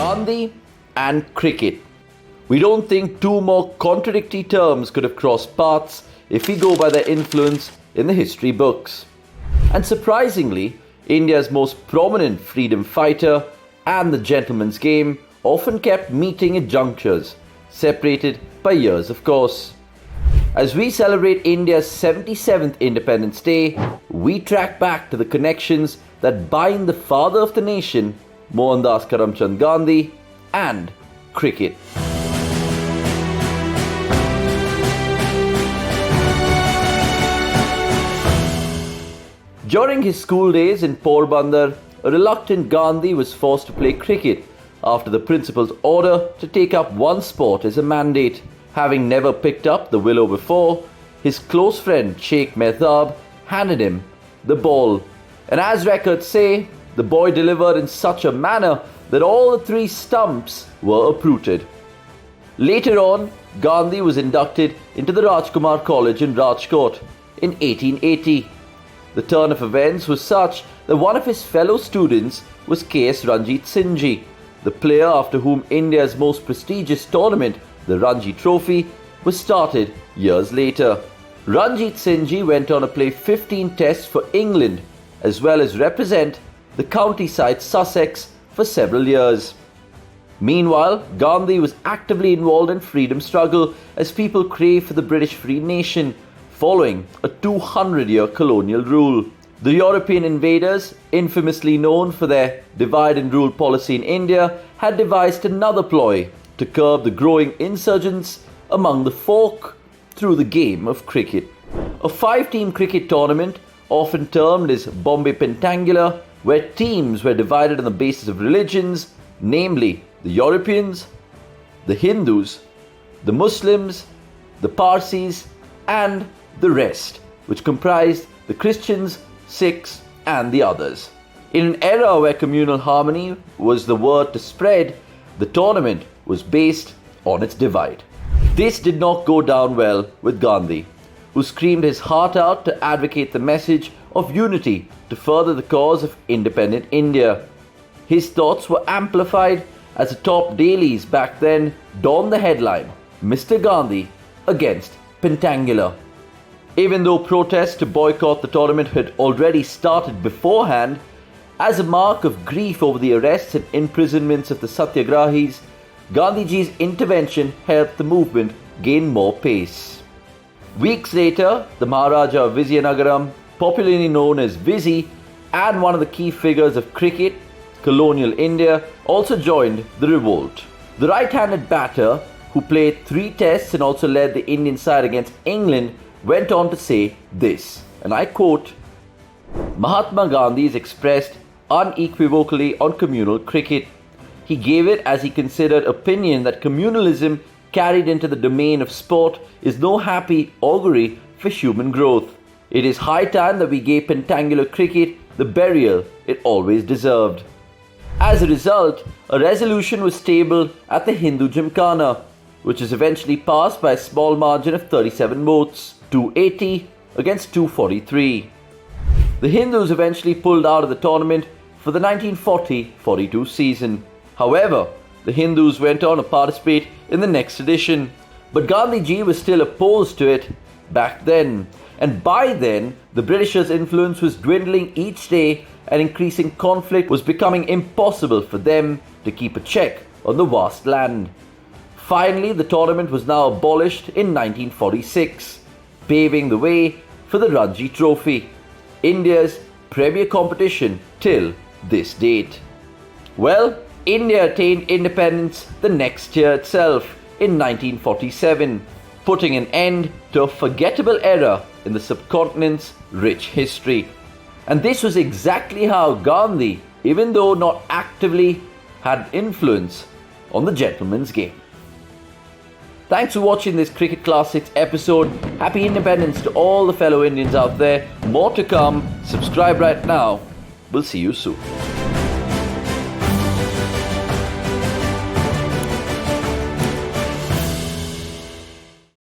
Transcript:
Gandhi and cricket. We don't think two more contradictory terms could have crossed paths if we go by their influence in the history books. And surprisingly, India's most prominent freedom fighter and the gentleman's game often kept meeting at junctures, separated by years of course. As we celebrate India's 77th Independence Day, we track back to the connections that bind the father of the nation, Mohandas Karamchand Gandhi, and cricket. During his school days in Porbandar, a reluctant Gandhi was forced to play cricket after the principal's order to take up one sport as a mandate. Having never picked up the willow before, his close friend Sheikh Mehtab handed him the ball. And as records say, the boy delivered in such a manner that all the three stumps were uprooted. Later on, Gandhi was inducted into the Rajkumar College in Rajkot in 1880. The turn of events was such that one of his fellow students was K.S. Ranjit Singh, the player after whom India's most prestigious tournament, the Ranji Trophy, was started years later. Ranjit Singh went on to play 15 tests for England as well as represent the county side Sussex for several years. Meanwhile, Gandhi was actively involved in freedom struggle as people craved for the British free nation following a 200-year colonial rule. The European invaders, infamously known for their divide and rule policy in India, had devised another ploy to curb the growing insurgents among the folk through the game of cricket. A 5-team cricket tournament, often termed as Bombay Pentangular, where teams were divided on the basis of religions, namely the Europeans, the Hindus, the Muslims, the Parsis, and the rest, which comprised the Christians, Sikhs, and the others. In an era where communal harmony was the word to spread, the tournament was based on its divide. This did not go down well with Gandhi, who screamed his heart out to advocate the message of unity to further the cause of independent India. His thoughts were amplified as the top dailies back then donned the headline, Mr. Gandhi against Pentangular. Even though protests to boycott the tournament had already started beforehand, as a mark of grief over the arrests and imprisonments of the Satyagrahis, Gandhiji's intervention helped the movement gain more pace. Weeks later, the Maharaja of Vizianagaram, popularly known as Vizzy, and one of the key figures of cricket, colonial India, also joined the revolt. The right-handed batter, who played 3 tests and also led the Indian side against England, went on to say this, and I quote, "Mahatma Gandhi is expressed unequivocally on communal cricket. He gave it as he considered opinion that communalism carried into the domain of sport is no happy augury for human growth. It is high time that we gave pentangular cricket the burial it always deserved." As a result, a resolution was tabled at the Hindu Gymkhana, which was eventually passed by a small margin of 37 votes, 280 against 243. The Hindus eventually pulled out of the tournament for the 1940-42 season. However, the Hindus went on to participate in the next edition, but Gandhiji was still opposed to it back then, and by then the Britishers' influence was dwindling each day and increasing conflict was becoming impossible for them to keep a check on the vast land. Finally, the tournament was now abolished in 1946, paving the way for the Ranji Trophy, India's premier competition till this date. Well, India attained independence the next year itself, in 1947, putting an end to a forgettable era in the subcontinent's rich history. And this was exactly how Gandhi, even though not actively, had influence on the gentleman's game. Thanks for watching this Cricket Classics episode. Happy independence to all the fellow Indians out there. More to come. Subscribe right now. We'll see you soon.